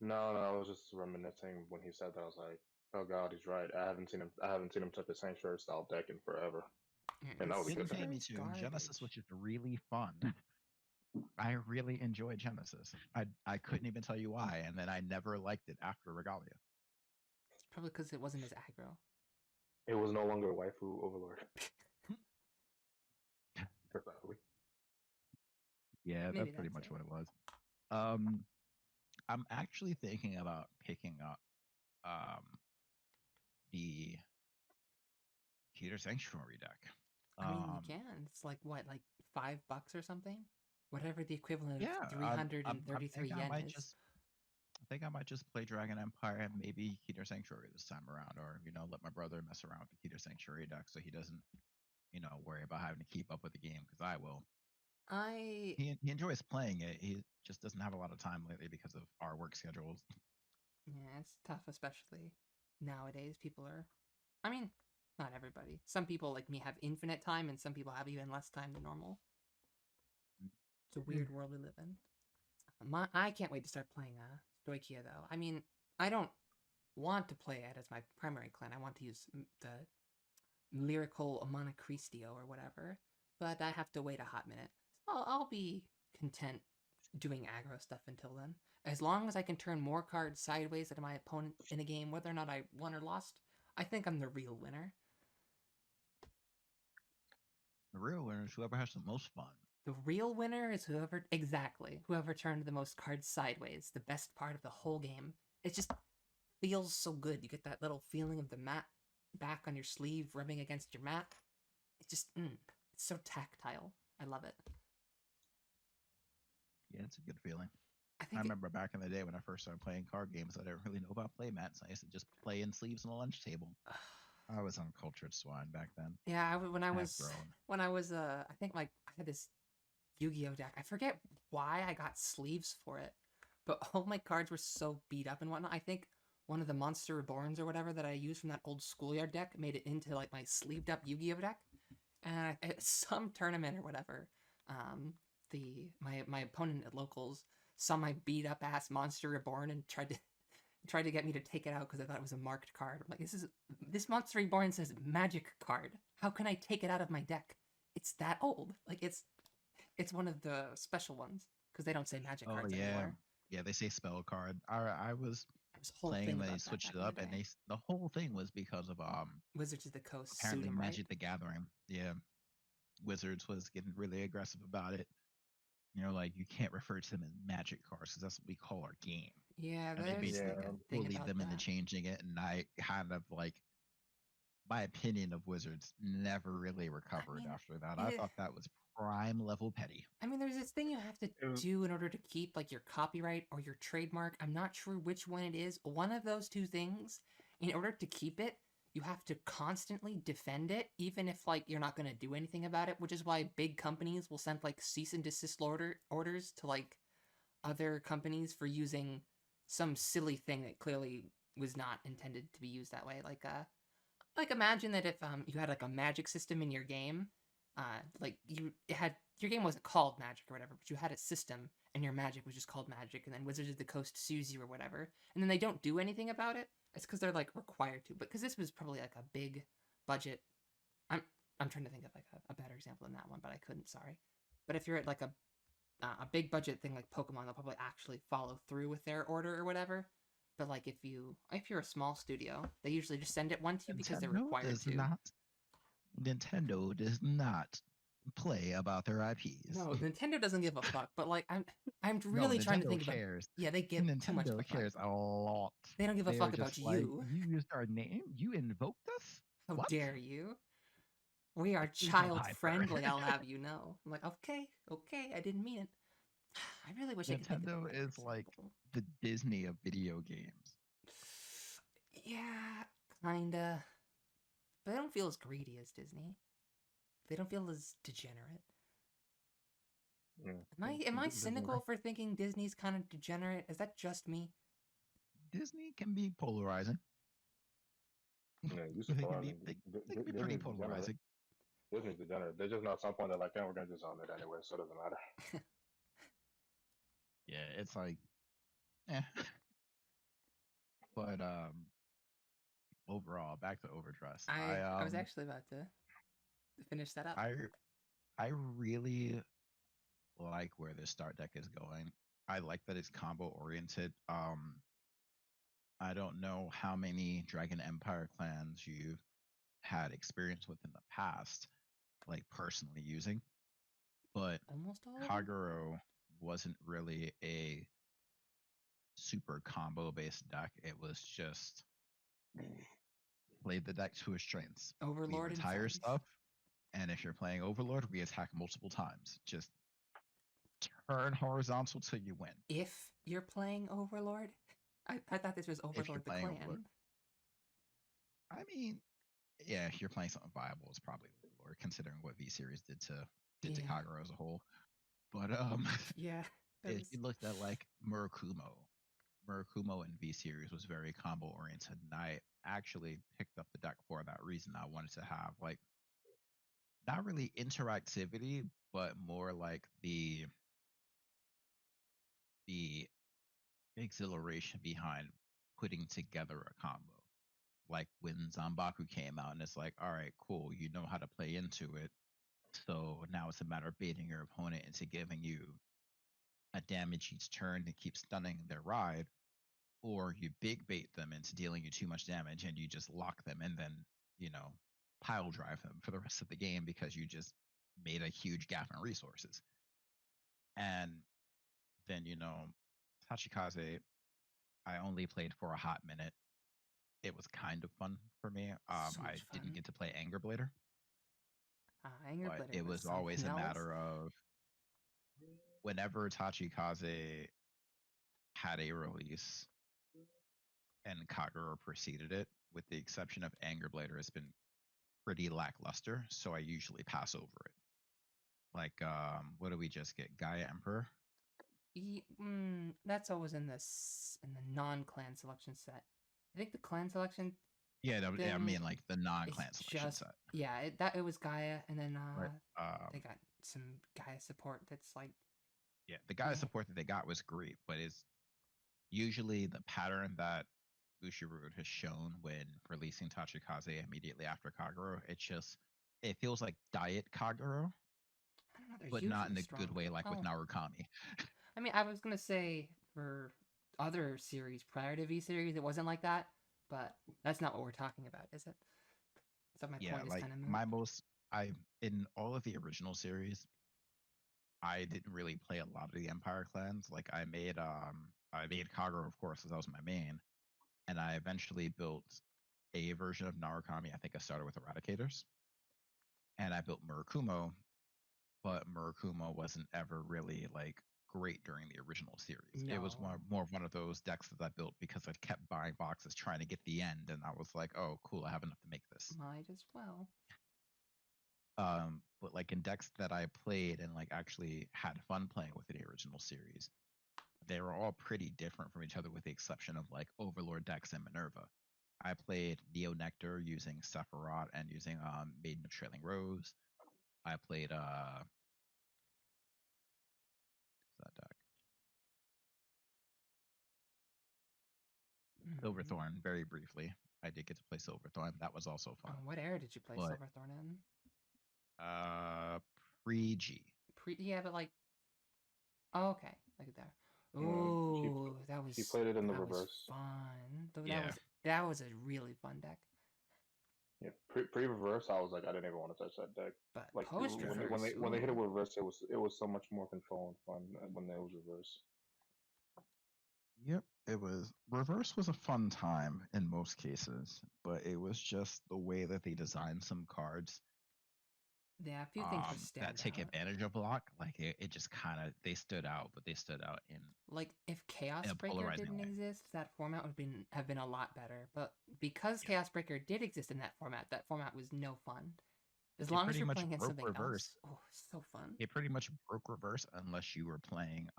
C: no, I was just reminiscing when he said that. I was like, oh God, he's right. I haven't seen him. I haven't seen him touch a sanctuary style deck in forever, and that would be good for
B: Yeah,
C: him.
B: me
A: Sanctuary's
B: too. Genesis was
A: garbage.
B: just really fun. I really enjoyed Genesis. I couldn't even tell you why, and then I never liked it after Regalia.
A: Probably because it wasn't as aggro.
C: It was no longer waifu overlord. Precisely.
B: Yeah,
A: Maybe
B: that's pretty
A: that's
B: much
A: it.
B: what it was. Um, I'm actually thinking about picking up um the Heater Sanctuary deck.
A: I mean, you
B: Um,
A: can. It's like what, like $5 or something? whatever the equivalent
B: Yeah,
A: of
B: I
A: 333
B: think I
A: yen
B: might
A: is.
B: just I think I might just play Dragon Empire and maybe Keter Sanctuary this time around, or let my brother mess around with the Keter Sanctuary deck so he doesn't worry about having to keep up with the game because I will.
A: I
B: He enjoys playing it. He just doesn't have a lot of time lately because of our work schedules.
A: Yeah, it's tough, especially nowadays. People are, I mean, not everybody. Some people like me have infinite time, and some people have even less time than normal. It's a weird world we live in. I can't wait to start playing Stoichia though. I mean, I don't want to play it as my primary clan. I want to use the lyrical Monocristio or whatever, but I have to wait a hot minute. So I'll be content doing aggro stuff until then. As long as I can turn more cards sideways at my opponent in a game, whether or not I won or lost, I think I'm the real winner.
B: The real winner is whoever has the most fun.
A: The real winner is whoever turned the most cards sideways. The best part of the whole game. It just feels so good. You get that little feeling of the mat back on your sleeve rubbing against your mat. It just, it's so tactile. I love it.
B: Yeah, it's a good feeling.
A: I
B: I
A: think
B: remember back in the day when I first started playing card games, I didn't really know about play mats. I used to just play in sleeves on the lunch table. I was uncultured swine back then.
A: yeah, when I
B: I've
A: was
B: grown.
A: I think like I had this Yu-Gi-Oh deck. I forget why I got sleeves for it, but all my cards were so beat up and whatnot. I think one of the Monster Reborns or whatever that I used from that old schoolyard deck made it into like my sleeved up Yu-Gi-Oh deck. And at some tournament or whatever, my opponent at locals saw my beat up ass Monster Reborn and tried to get me to take it out because I thought it was a marked card. I'm like, this Monster Reborn says Magic card. How can I take it out of my deck? It's that old. Like it's one of the special ones because they don't say Magic
B: Oh
A: cards
B: yeah,
A: anymore.
B: yeah. They say spell card. I was
A: There was a whole
B: playing
A: thing
B: and they
A: about that
B: switched
A: back
B: it
A: in the
B: up, and
A: day.
B: the whole thing was because of
A: Wizards of the Coast sued
B: apparently
A: him, right?
B: Magic the Gathering. Yeah, Wizards was getting really aggressive about it. Like you can't refer to them as Magic cards because that's what we call our game.
A: Yeah,
B: And they
A: there's
B: basically
A: like
C: Yeah.
A: a thing
B: bullied
A: about
B: them into
A: that.
B: changing it, and I kind of like my opinion of Wizards never really
A: I
B: recovered
A: mean,
B: after that. I
A: eh,
B: thought that was prime level petty.
A: I mean, there's this thing you have to do in order to keep like your copyright or your trademark. I'm not sure which one it is. One of those two things. In order to keep it, you have to constantly defend it, even if like you're not gonna do anything about it. Which is why big companies will send like cease and desist orders to like other companies for using some silly thing that clearly was not intended to be used that way. Like imagine that if you had like a magic system in your game, like your game wasn't called Magic or whatever, but you had a system and your Magic was just called Magic, and then Wizards of the Coast sues you or whatever, and then they don't do anything about it. It's because they're like required to, but because this was probably like a big budget. I'm I'm trying to think of like a better example than that one, but I couldn't. Sorry. But if you're at like a big budget thing like Pokemon, they'll probably actually follow through with their order or whatever. But like if you're a small studio, they usually just send it one to you because they're
B: Nintendo
A: required
B: does
A: to.
B: not. Nintendo does not play about their IPs.
A: No, Nintendo doesn't give a fuck. But like I'm
B: No,
A: really trying to
B: Nintendo
A: think about.
B: cares.
A: Yeah, they give too much of a
B: Nintendo
A: fuck.
B: cares a lot.
A: They don't give a
B: They are
A: fuck about
B: just like,
A: you.
B: you used our name, you invoked us.
A: How
B: What?
A: dare you? We are
B: Legal
A: child
B: hyper.
A: friendly. I'll have you know. I'm like, okay, I didn't mean it. I really wish I could think of a
B: Nintendo
A: better
B: is like
A: example.
B: the Disney of video games.
A: Yeah, kinda. But they don't feel as greedy as Disney. They don't feel as degenerate. Am I cynical for thinking Disney's kind of degenerate? Is that just me?
B: Disney can be polarizing.
C: Yeah, you
B: They can
C: surprising.
B: be they can be pretty
C: Disney's degenerate.
B: polarizing.
C: Disney's degenerate. They just know at some point they're like, yeah, we're gonna just own it anyway, so it doesn't matter.
B: Yeah, it's like, eh. But overall, back to Overdress.
A: I was actually about to finish that up.
B: I really like where this start deck is going. I like that it's combo oriented. I don't know how many Dragon Empire clans you've had experience with in the past, like personally using, but
A: Almost all of them?
B: Kagero wasn't really a super combo based deck. It was just played the deck to his strengths.
A: Overlord
B: We
A: and
B: retire
A: Fudge.
B: stuff, and if you're playing Overlord, we attack multiple times. Just turn horizontal till you win.
A: If you're playing Overlord, I thought this was
B: If you're
A: Overlord the
B: playing
A: clan.
B: Overlord. I mean, yeah, if you're playing something viable, it's probably Overlord, considering what V Series did to
A: Yeah.
B: Kagero as a whole. But
A: Yeah.
B: if you looked at like Murakumo in V Series was very combo oriented, and I actually picked up the deck for that reason. I wanted to have like not really interactivity, but more like the exhilaration behind putting together a combo. Like when Zanbaku came out, and it's like, all right, cool, you know how to play into it. So now it's a matter of baiting your opponent into giving you a damage each turn to keep stunning their ride, or you big bait them into dealing you too much damage and you just lock them and then, pile drive them for the rest of the game because you just made a huge gap in resources. And then, Tachikaze, I only played for a hot minute. It was kind of fun for me.
A: So
B: I
A: much
B: didn't
A: fun.
B: get to play Anger Blader,
A: Anger
B: but
A: Blader
B: it
A: was
B: was always
A: something
B: a
A: else.
B: matter of whenever Tachikaze had a release and Kagero preceded it, with the exception of Anger Blader, has been pretty lackluster, so I usually pass over it. Like, what do we just get? Gaia Emperor?
A: That's always in the non-clan selection set. I think the clan selection.
B: Yeah, I
A: thing
B: mean like the non-clan
A: is
B: selection
A: just
B: set.
A: yeah. It was Gaia, and then
B: Right.
A: they got some Gaia support that's like
B: Yeah, the Gaia
A: yeah.
B: support that they got was great, but it's usually the pattern that Bushiroad has shown when releasing Tachikaze immediately after Kagero. It feels like diet Kagero,
A: I don't know. They're
B: but not
A: usually
B: in a
A: strong.
B: good way, like with Narukami.
A: I mean, I was gonna say for other series prior to V Series, it wasn't like that, but that's not what we're talking about, is it? So my
B: Yeah,
A: point is
B: like
A: kind of moot.
B: in all of the original series, I didn't really play a lot of the Empire clans. Like I made Kagero, of course, because that was my main, and I eventually built a version of Narukami. I think I started with Eradicators, and I built Murakumo, but Murakumo wasn't ever really like great during the original series. It was
A: No.
B: more of one of those decks that I built because I kept buying boxes trying to get the end, and I was like, oh, cool, I have enough to make this.
A: Might as well.
B: But like in decks that I played and like actually had fun playing with in the original series, they were all pretty different from each other with the exception of like Overlord decks and Minerva. I played Neo Nectar using Sephiroth and using Maiden of Trailing Rose. I played that deck? Silverthorn very briefly. I did get to play Silverthorn. That was also fun.
A: What era did you play
B: But
A: Silverthorn in?
B: pre-G.
A: Yeah, but like okay, like there.
C: He
A: Oh, that was
C: he played it in the
A: that was
C: reverse.
A: fun. Though
B: Yeah.
A: that was a really fun deck.
C: Yeah, pre reverse, I was like, I didn't even want to touch that deck.
A: But
C: Like
A: post reverse,
C: when they hit it with reverse, it was so much more control and fun when it was reverse.
B: Yep, it was. Reverse was a fun time in most cases, but it was just the way that they designed some cards
A: yeah, a few things just stand
B: that take
A: out.
B: advantage of block. Like it just kind of they stood out, but they stood out in
A: Like if Chaos
B: a
A: Breaker
B: polarizing
A: didn't
B: way.
A: exist, that format would have been a lot better. But because Chaos Breaker did exist in that format was no fun. As long as you're playing against something else, oh, so fun.
B: It pretty much broke reverse unless you were playing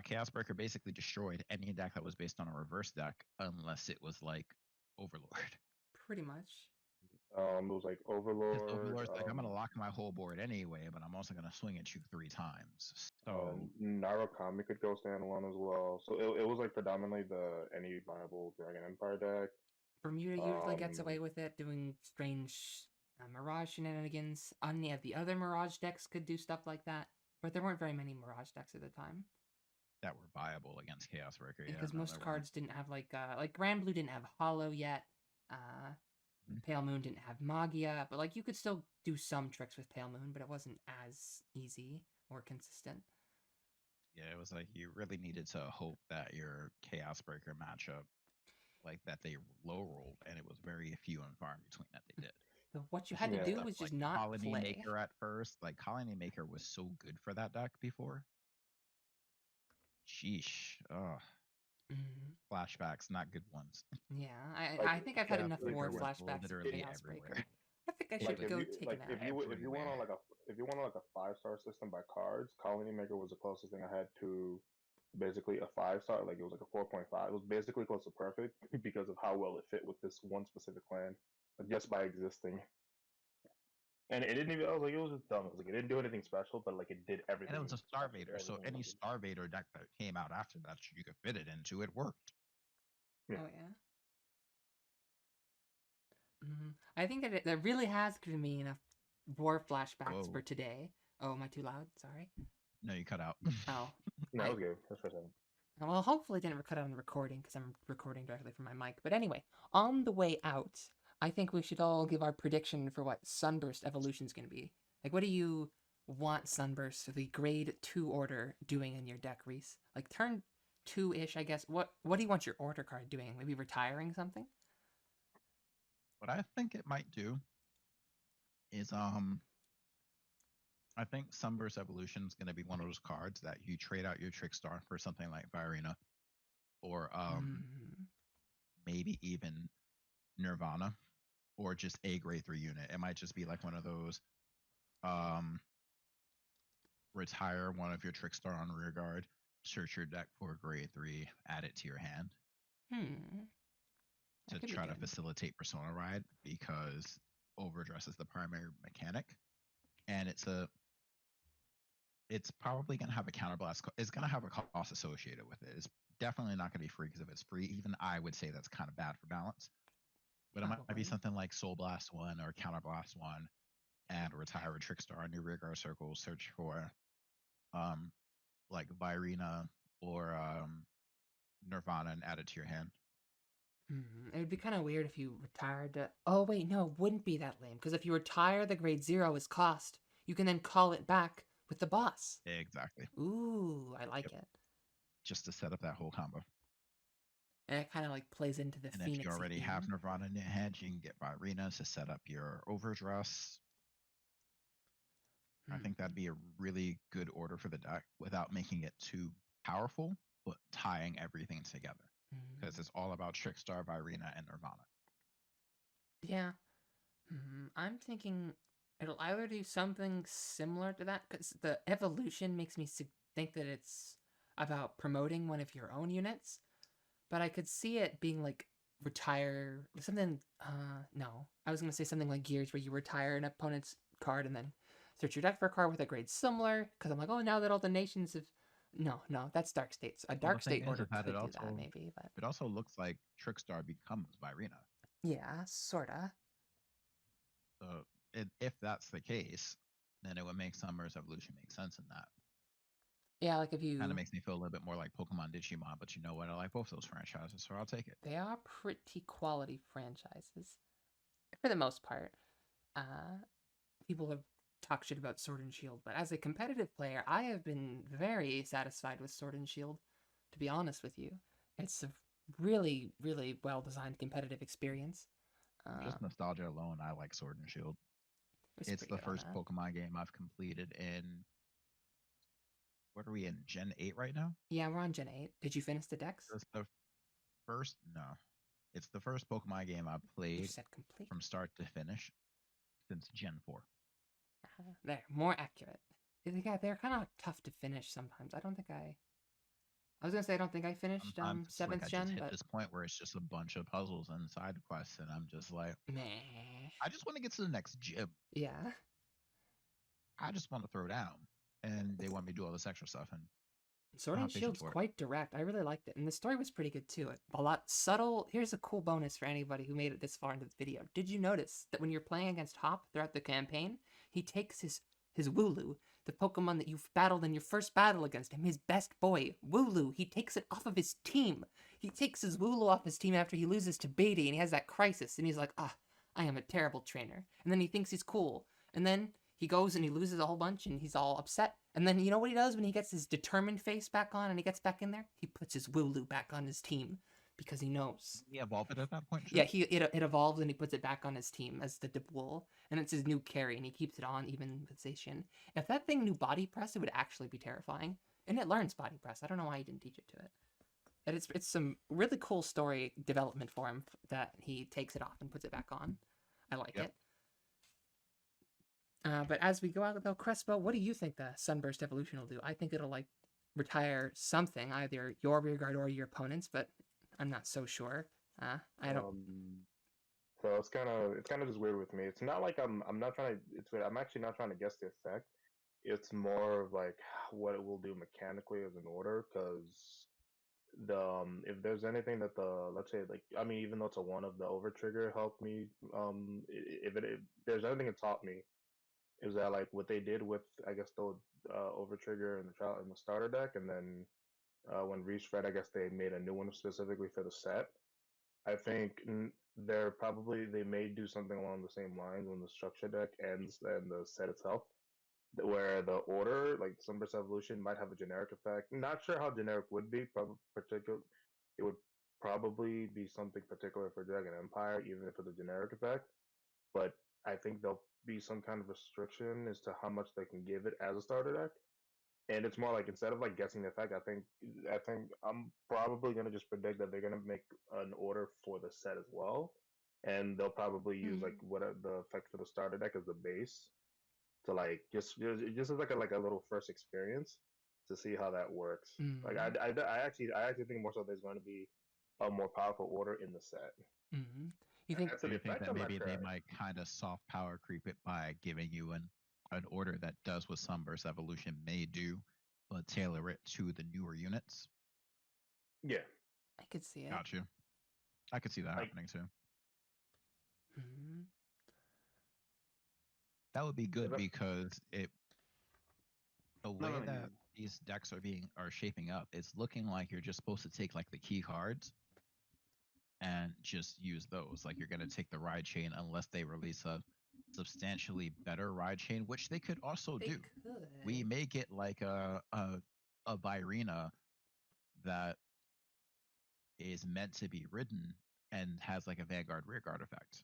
B: Chaos Breaker basically destroyed any deck that was based on a reverse deck unless it was like Overlord.
A: Pretty much.
C: It was like Overlord.
B: Overlord's like, I'm gonna lock my whole board anyway, but I'm also gonna swing at you 3 times. So
C: Narukami could go standalone as well. So it was like predominantly any viable Dragon Empire deck.
A: Bermuda usually gets away with it, doing strange Mirage shenanigans. Any of the other Mirage decks could do stuff like that, but there weren't very many Mirage decks at the time
B: that were viable against Chaos Breaker. Yeah,
A: because most cards didn't have like Grand Blue didn't have Hollow yet. Pale Moon didn't have Magia, but like you could still do some tricks with Pale Moon, but it wasn't as easy or consistent.
B: Yeah, it was like you really needed to hope that your Chaos Breaker matchup, like that they low rolled, and it was very few and far in between that they did.
A: what you had to
C: Yeah.
A: do
B: Stuff
A: was
B: like
A: just not
B: Colony
A: play.
B: Maker at first. Like Colony Maker was so good for that deck before. Sheesh. Ugh.
A: Mhm.
B: Flashbacks, not good ones.
A: Yeah,
C: Like,
A: I think I've had
B: Death
A: enough
C: like,
A: war
B: Maker was
A: flashbacks of
B: literally
A: Chaos Breaker.
B: everywhere.
A: I think I should
C: like if
A: go
C: you
A: take a nap.
C: if you went on
B: Everywhere.
C: if you went on like a 5-star system by cards, Colony Maker was the closest thing I had to basically a 5-star. Like it was like a 4.5. It was basically close to perfect because of how well it fit with this one specific clan, just by existing. And it didn't even. I was like, it was just dumb. It was like it didn't do anything special, but like it did
B: And
C: everything.
B: it was a
C: special,
B: Starvader, so
C: everything
B: any
C: needed.
B: Starvader deck that came out after that you could fit it into, it worked.
C: Yeah.
A: Oh yeah. I think that really has given me enough war flashbacks for
B: Whoa.
A: today. Oh, am I too loud? Sorry.
B: No, you cut out.
A: Oh,
C: No,
A: I-
C: it was good. That's for a second.
A: well, hopefully it didn't cut out on the recording because I'm recording directly from my mic. But anyway, on the way out, I think we should all give our prediction for what Sunburst Evolution is going to be. Like, what do you want Sunburst, the grade 2 order, doing in your deck, Reese? Like, turn 2-ish, I guess. What do you want your order card doing? Maybe retiring something?
B: What I think it might do is I think Sunburst Evolution is going to be one of those cards that you trade out your Trickstar for something like Virina, or maybe even Nirvana, or just a grade 3 unit. It might just be like one of those retire one of your Trickstar on rear guard, search your deck for a grade 3, add it to your hand
A: That
B: to
A: could be
B: try to
A: good.
B: facilitate Persona Ride, because Overdress is the primary mechanic, and it's probably going to have a counterblast. It's going to have a cost associated with it. It's definitely not going to be free, because if it's free, even I would say that's kind of bad for balance. But it might be
A: Probably.
B: something like Soul Blast 1 or Counterblast 1, and retire a Trickstar on your rear guard circle, search for like Virina or Nirvana, and add it to your hand.
A: It would be kind of weird if you retired to... Oh, wait, no, it wouldn't be that lame. Because if you retire the grade 0 as cost, you can then call it back with the boss.
B: Exactly.
A: Ooh, I like it.
B: Just to set up that whole combo.
A: And it kind of like plays into the
B: And
A: Phoenix.
B: if you already have Nirvana in your hand, you can get Virina to set up your Overdress. I think that'd be a really good order for the deck without making it too powerful, but tying everything together. Because it's all about Trickstar, Virina, and Nirvana.
A: Yeah. I'm thinking it'll either do something similar to that, because the evolution makes me think that it's about promoting one of your own units. But I could see it being like retire something. No, I was gonna say something like Gears, where you retire an opponent's card and then search your deck for a card with a grade similar. Because I'm like, oh, now that all the nations have. No, that's Dark States. A Dark State order could do that maybe, but
B: it also looks like Trickstar becomes Virina.
A: Yeah, sorta.
B: So if that's the case, then it would make Summer's Evolution make sense in that.
A: Yeah, like if you...
B: Kind of makes me feel a little bit more like Pokemon Digimon, but you know what? I like both those franchises, so I'll take it.
A: They are pretty quality franchises, for the most part. People have talked shit about Sword and Shield, but as a competitive player, I have been very satisfied with Sword and Shield, to be honest with you. It's a really, really well-designed competitive experience.
B: Just nostalgia alone, I like Sword and Shield. It's the first Pokemon game I've completed in... What are we in? Gen 8 right now?
A: Yeah, we're on Gen 8. Did you finish the decks?
B: It's the first... No. It's the first Pokemon game I've played from start to finish since Gen 4.
A: There, more accurate. Yeah, they're kind of tough to finish sometimes. I don't think I was gonna say I don't think I finished 7th gen,
B: I
A: but...
B: hit this point where it's just a bunch of puzzles and side quests, and I'm just like,
A: meh.
B: I just want to get to the next gym.
A: Yeah.
B: I just want to throw down, and they want me to do all this extra stuff. And
A: Sword and Shield's quite direct. I really liked it, and the story was pretty good too. A lot subtle. Here's a cool bonus for anybody who made it this far into the video. Did you notice that when you're playing against Hop throughout the campaign, he takes his Wooloo, the Pokemon that you've battled in your first battle against him, his best boy, Wooloo, he takes it off of his team. He takes his Wooloo off his team after he loses to Beatty, and he has that crisis, and he's like, I am a terrible trainer. And then he thinks he's cool. And then he goes and he loses a whole bunch, and he's all upset. And then you know what he does when he gets his determined face back on and he gets back in there? He puts his Wooloo back on his team. because he knows.
B: He evolved it at that point too.
A: Yeah, it evolves and he puts it back on his team as the Dibwool, and it's his new carry, and he keeps it on even with Zacian. If that thing knew body press, it would actually be terrifying. And it learns body press. I don't know why he didn't teach it to it. And it's some really cool story development for him that he takes it off and puts it back on. I like it. But as we go out though, Crespo, what do you think the Sunburst evolution will do? I think it'll like retire something, either your rearguard or your opponent's, but I'm not so sure. I don't.
C: So it's kind of just weird with me. It's not like I'm not trying to. It's weird. I'm actually not trying to guess the effect. It's more of like what it will do mechanically as an order, because the if there's anything that the let's say like I mean even though it's a one of the over trigger helped me if there's anything it taught me is that like what they did with I guess the over trigger in the trial in the starter deck, and then when Reach Fred I guess they made a new one specifically for the set. I think they may do something along the same lines when the structure deck ends and the set itself, where the order, like Sunburst Evolution, might have a generic effect. Not sure how generic would be. Particular, it would probably be something particular for Dragon Empire, even if it's a generic effect. But I think there'll be some kind of restriction as to how much they can give it as a starter deck. And it's more like instead of like guessing the effect, I think I'm probably gonna just predict that they're gonna make an order for the set as well, and they'll probably use like what the effect for the starter deck as the base to like just as like a little first experience to see how that works. Like I actually think more so there's going to be a more powerful order in the set.
A: You think?
B: Do you think that maybe they might kind of soft power creep it by giving you an order that does what Sunburst Evolution may do, but tailor it to the newer units?
C: Yeah,
A: I could see it.
B: Got you. I could see that
C: Like-
B: happening too.
A: Mhm.
B: That would be good because the way
C: no,
B: that these decks are shaping up, it's looking like you're just supposed to take like the key cards and just use those. Like you're gonna take the ride chain unless they release a substantially better ride chain, which they could also
A: They
B: do.
A: could.
B: We may get like a Virina that is meant to be ridden and has like a Vanguard rearguard effect.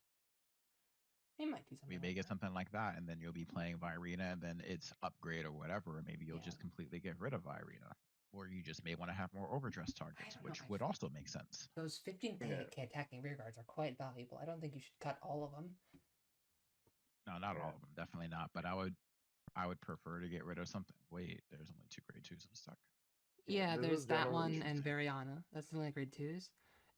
A: They might do something.
B: We may
A: like
B: get
A: that.
B: something like that, and then you'll be playing Virina, and then it's upgrade or whatever, or maybe you'll
A: Yeah.
B: just completely get rid of Virina. Or you just may want to have more overdress targets,
A: don't know,
B: which would also make sense.
A: Those 15k attacking rearguards are quite valuable. I don't think you should cut all of them.
B: No, not all of them, definitely not. But I would prefer to get rid of something. Wait, there's only 2 grade 2s in stock.
A: Yeah,
C: this
A: there's
C: is
A: that
C: generally-
A: one and Variana. That's the only grade 2s.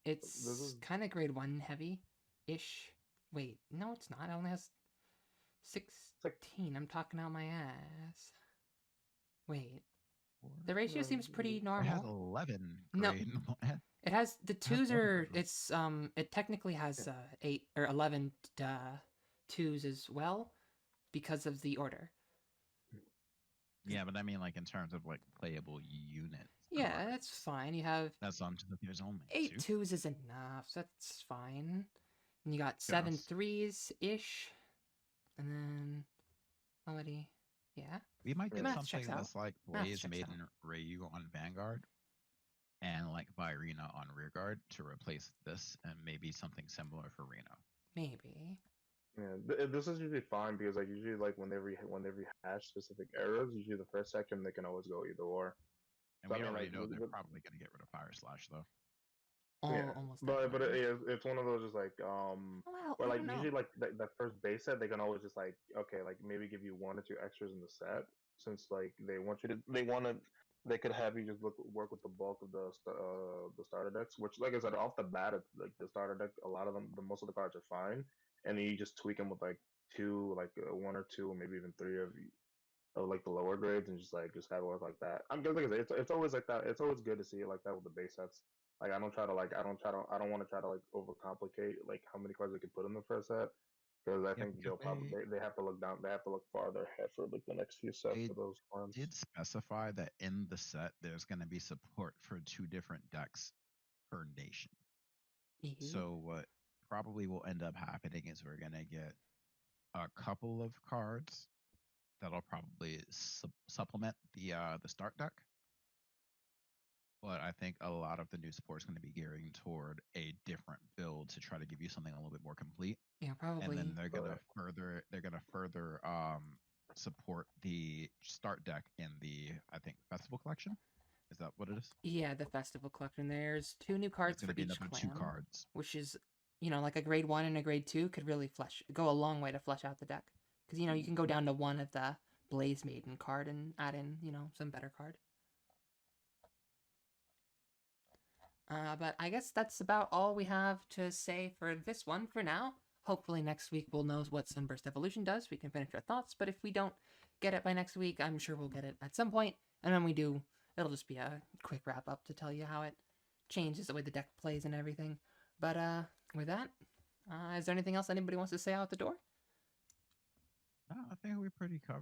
A: It's
C: is-
A: kind of grade 1 heavy-ish. Wait, no, it's not. It only has 16. I'm talking out my ass. Wait. The ratio seems pretty
B: It has
A: normal.
B: 11
A: No.
B: grade.
A: It has the
B: has
A: 2s
B: one of
A: are
B: them.
A: it's it technically has 8 or 11 2s as well because of the order.
B: Yeah, but I mean, like in terms of like playable units.
A: Yeah, that's fine. You have
B: That's on. There's only
A: 8
B: 2.
A: 2s is enough. So that's fine. And you got 7
B: Yes.
A: 3s ish, and then Melody. Yeah.
B: We might get
A: Math
B: something
A: checks out.
B: that's like
A: Math
B: Blaze
A: checks
B: Maiden Ryu on Vanguard and like Virina on Rearguard to replace this, and maybe something similar for Reno.
A: Maybe.
C: Yeah, this is usually fine because like usually like when they rehash specific eras, usually the first second they can always go either or.
B: And
C: So,
B: we
C: I mean,
B: already
C: like,
B: know they're probably going to get rid of Fire Slash though.
A: Almost.
C: but
A: definitely.
C: it's one of those just like
A: Well,
C: where
A: I
C: like
A: don't know.
C: usually like that first base set they can always just like okay like maybe give you 1 or 2 extras in the set since like they could have you just work with the bulk of the starter decks, which like I said off the bat it's like the starter deck a lot of them the most of the cards are fine, and then you just tweak them with like 1 or 2 or maybe even 3 of like the lower grades and just have it work like that. I'm good. Like I said, it's always like that. It's always good to see it like that with the base sets. Like I don't want to try to like overcomplicate like how many cards they can put in the first set because I think they'll probably they have to look down. They have to look farther ahead for like the next few sets for those ones.
B: Did specify that in the set there's going to be support for 2 different decks per nation. So what probably will end up happening is we're going to get a couple of cards that'll probably supplement the start deck, But I think a lot of the new support is going to be gearing toward a different build to try to give you something a little bit more complete.
A: Yeah,
B: And then
A: probably.
B: they're gonna further support the start deck in the, I think, festival collection. Is that what it is?
A: Yeah, the festival collection. There's 2 new
B: There's
A: cards
B: gonna
A: for
B: be
A: each
B: another two
A: clan,
B: cards.
A: which is, like a grade 1 and a grade 2 could really go a long way to flesh out the deck. Because, you can go down to 1 of the Blaze Maiden card and add in, some better card. But I guess that's about all we have to say for this one for now. Hopefully next week we'll know what Sunburst Evolution does. We can finish our thoughts, but if we don't get it by next week, I'm sure we'll get it at some point. And when we do, it'll just be a quick wrap up to tell you how it changes the way the deck plays and everything. But with that, is there anything else anybody wants to say out the door?
B: No, I think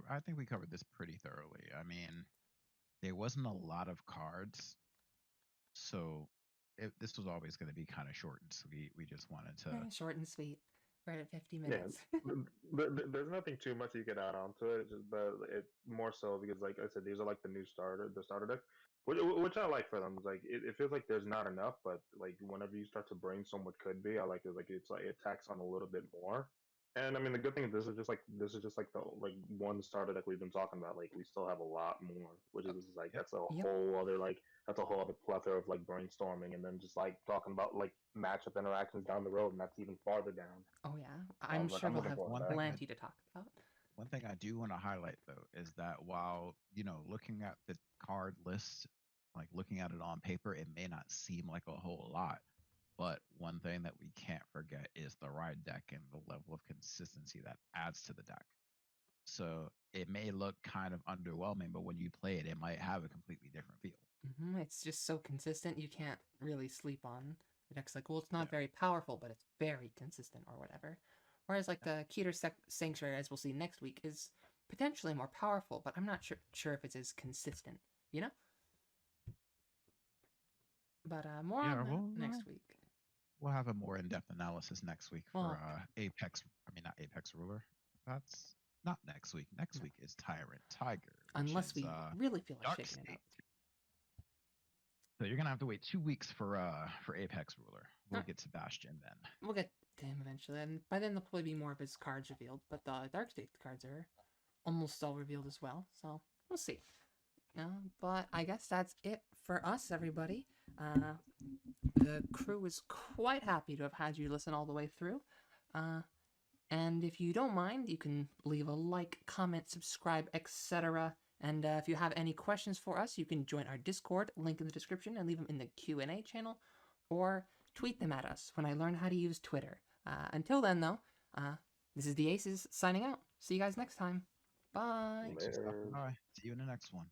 B: I think we covered this pretty thoroughly. I mean, there wasn't a lot of cards, so this was always going to be kind of short and sweet. We just wanted to.
A: Short and sweet. Right at 50
C: Yeah,
A: minutes.
C: there's nothing too much you could add on to it. But it more so because, like I said, these are like the starter deck, which I like for them. It's like it feels like there's not enough, but like whenever you start to brainstorm what could be, I like it. Like it's like it tacks on a little bit more. And I mean, the good thing is this is just like the like one starter deck we've been talking about. Like we still have a lot more, which is like
B: Yep.
C: that's a
A: Yep.
C: whole other like that's a whole other plethora of like brainstorming, and then just like talking about like matchup interactions down the road, and that's even farther down.
A: Oh yeah, I'm
C: But
A: sure
C: I'm
A: we'll
C: looking
A: have
C: forward
B: One
C: to
B: thing
C: that.
B: I
A: plenty to talk about.
B: One thing I do want to highlight though is that while, looking at the card list, like looking at it on paper, it may not seem like a whole lot. But one thing that we can't forget is the ride deck and the level of consistency that adds to the deck. So it may look kind of underwhelming, but when you play it, it might have a completely different feel.
A: It's just so consistent, you can't really sleep on the deck's like, well, it's not
B: Yeah.
A: very powerful, but it's very consistent or whatever. Whereas like the Keter Sanctuary, as we'll see next week, is potentially more powerful, but I'm not sure if it's as consistent, you know? But more
B: Yeah,
A: on that
B: well,
A: next week.
B: we'll have a more in-depth analysis next week for
A: Well,
B: Apex. I mean, not Apex Ruler. That's not next week. Next week is Tyrant Tiger, which
A: unless
B: is
A: we really feel like
B: Dark
A: shaking it
B: State.
A: up.
B: So you're gonna have to wait 2 weeks for Apex Ruler. We'll
A: Alright.
B: get Sebastian then.
A: We'll get to him eventually, and by then there'll probably be more of his cards revealed, but the Dark State cards are almost all revealed as well, so we'll see. But I guess that's it for us, everybody. The crew is quite happy to have had you listen all the way through. And if you don't mind, you can leave a like, comment, subscribe, etc. And if you have any questions for us, you can join our Discord, link in the description, and leave them in the Q&A channel, or tweet them at us when I learn how to use Twitter. Until then, though, this is the Aces signing out. See you guys next time. Bye.
B: Thanks for stopping by. See you in the next one.